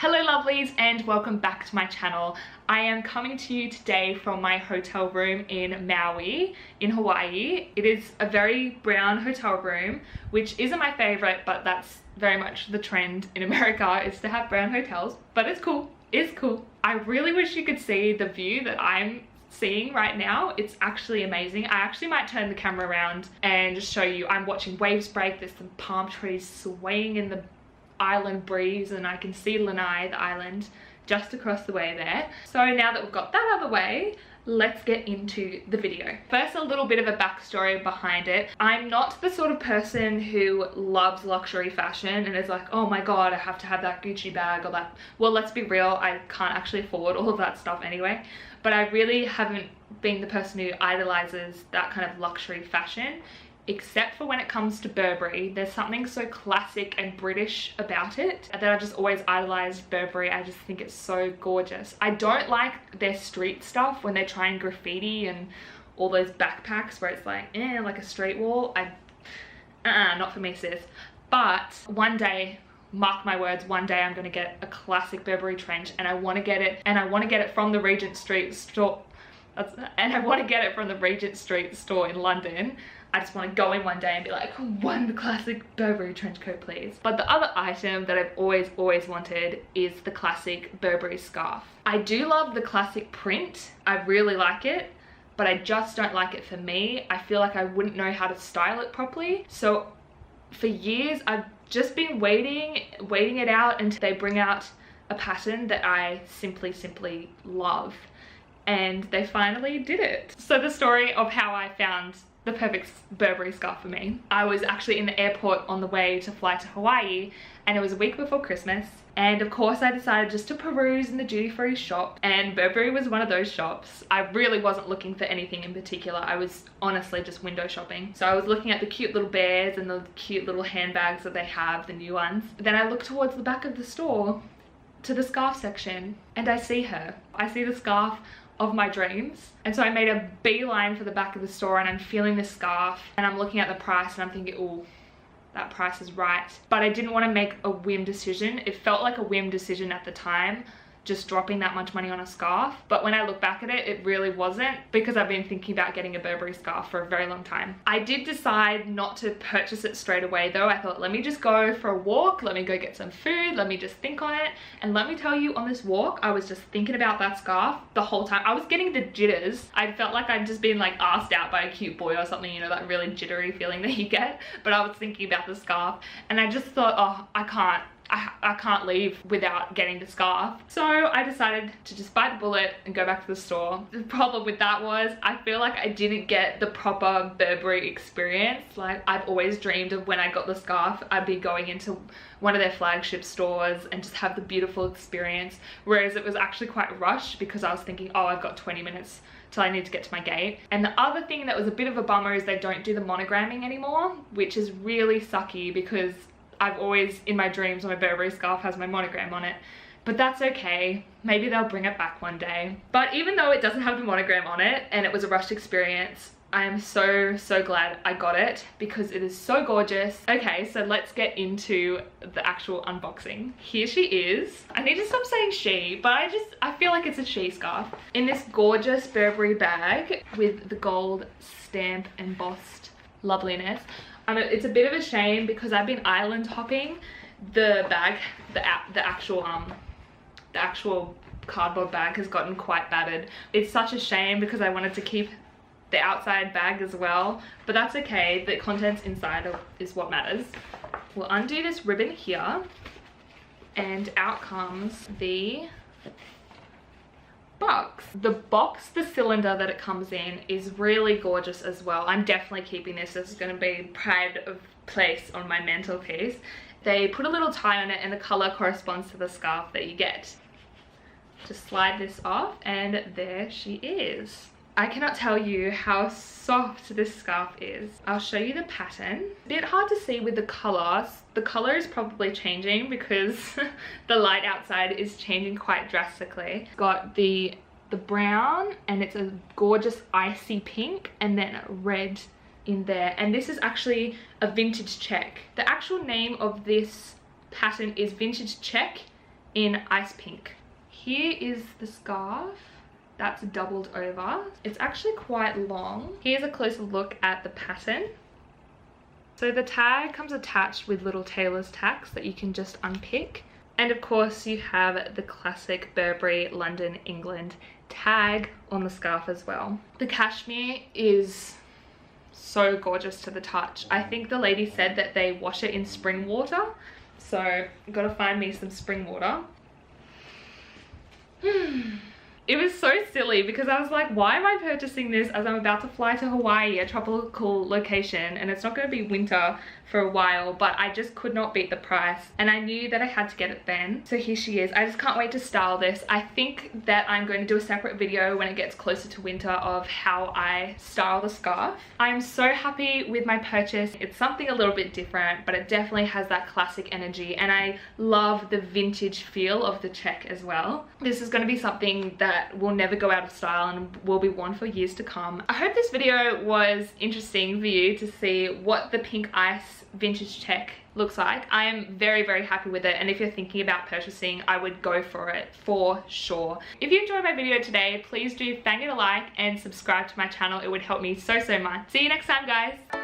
Hello lovelies and welcome back to my channel. I am coming to you today from my hotel room in Maui in Hawaii. It is a very brown hotel room, which isn't my favorite, but that's very much the trend in America is to have brown hotels, but it's cool. It's cool. I really wish you could see the view that I'm seeing right now. It's actually amazing. I actually might turn the camera around and just show you. I'm watching waves break. There's some palm trees swaying in the island breeze and I can see Lanai, the island, just across the way there. So now that we've got that out of the way, let's get into the video. First, a little bit of a backstory behind it. I'm not the sort of person who loves luxury fashion and is like, oh my god, I have to have that Gucci bag or that. Well, let's be real, I can't actually afford all of that stuff anyway. But I really haven't been the person who idolizes that kind of luxury fashion, except for when it comes to Burberry. There's something so classic and British about it that I just always idolized Burberry. I just think it's so gorgeous. I don't like their street stuff when they try and graffiti and all those backpacks where it's like, like a street wall. Not for me, sis. But one day, mark my words, one day I'm gonna get a classic Burberry trench and I wanna get it, and I wanna get it from the Regent Street store. I want to get it from the Regent Street store in London. I just want to go in one day and be like, one classic Burberry trench coat please. But the other item that I've always wanted is the classic Burberry scarf. I do love the classic print. I really like it, but I just don't like it for me. I feel like I wouldn't know how to style it properly. So for years I've just been waiting it out until they bring out a pattern that I simply love. And they finally did it. So the story of how I found the perfect Burberry scarf for me. I was actually in the airport on the way to fly to Hawaii, and it was a week before Christmas. And of course I decided just to peruse in the duty-free shop, and Burberry was one of those shops. I really wasn't looking for anything in particular. I was honestly just window shopping. So I was looking at the cute little bears and the cute little handbags that they have, the new ones. Then I looked towards the back of the store to the scarf section, and I see her. I see the scarf of my dreams, and so I made a beeline for the back of the store, and I'm feeling this scarf and I'm looking at the price and I'm thinking, oh, that price is right. But I didn't want to make a whim decision. It felt like a whim decision at the time, just dropping that much money on a scarf. But when I look back at it, it really wasn't, because I've been thinking about getting a Burberry scarf for a very long time. I did decide not to purchase it straight away though. I thought, let me just go for a walk, let me go get some food, let me just think on it. And let me tell you, on this walk, I was just thinking about that scarf the whole time. I was getting the jitters. I felt like I'd just been like asked out by a cute boy or something, you know, that really jittery feeling that you get. But I was thinking about the scarf and I just thought, oh, I can't leave without getting the scarf. So I decided to just bite the bullet and go back to the store. The problem with that was I feel like I didn't get the proper Burberry experience. Like I've always dreamed of when I got the scarf, I'd be going into one of their flagship stores and just have the beautiful experience. Whereas it was actually quite rushed because I was thinking, oh, I've got 20 minutes till I need to get to my gate. And the other thing that was a bit of a bummer is they don't do the monogramming anymore, which is really sucky because I've always, in my dreams, my Burberry scarf has my monogram on it. But that's okay. Maybe they'll bring it back one day. But even though it doesn't have the monogram on it and it was a rushed experience, I am so glad I got it because it is so gorgeous. Okay, so let's get into the actual unboxing. Here she is. I need to stop saying she, but I feel like it's a she scarf. In this gorgeous Burberry bag with the gold stamp embossed loveliness. It's a bit of a shame because I've been island hopping. The bag, the actual cardboard bag has gotten quite battered. It's such a shame because I wanted to keep the outside bag as well, but that's okay. The contents inside is what matters. We'll undo this ribbon here and out comes the box. The cylinder that it comes in is really gorgeous as well. I'm definitely keeping this. This is going to be pride of place on my mantelpiece. They put a little tie on it and the color corresponds to the scarf that you get. Just slide this off and there she is. I cannot tell you how soft this scarf is. I'll show you the pattern. A bit hard to see with the color. The color is probably changing because the light outside is changing quite drastically. It's got the brown and it's a gorgeous icy pink and then red in there. And this is actually a vintage check. The actual name of this pattern is vintage check in ice pink. Here is the scarf that's doubled over. It's actually quite long. Here's a closer look at the pattern. So the tag comes attached with little tailor's tacks that you can just unpick. And of course you have the classic Burberry London, England tag on the scarf as well. The cashmere is so gorgeous to the touch. I think the lady said that they wash it in spring water. So I've got to find me some spring water. It was so silly because I was like, why am I purchasing this as I'm about to fly to Hawaii, a tropical location, and it's not going to be winter for a while, but I just could not beat the price and I knew that I had to get it then. So here she is. I just can't wait to style this. I think that I'm going to do a separate video when it gets closer to winter of how I style the scarf. I'm so happy with my purchase. It's something a little bit different, but it definitely has that classic energy, and I love the vintage feel of the check as well. This is going to be something that will never go out of style and will be worn for years to come. I hope this video was interesting for you to see what the pink ice vintage check looks like. I am very, very happy with it, and if you're thinking about purchasing, I would go for it for sure. If you enjoyed my video today, please do bang it a like and subscribe to my channel. It would help me so much. See you next time, guys.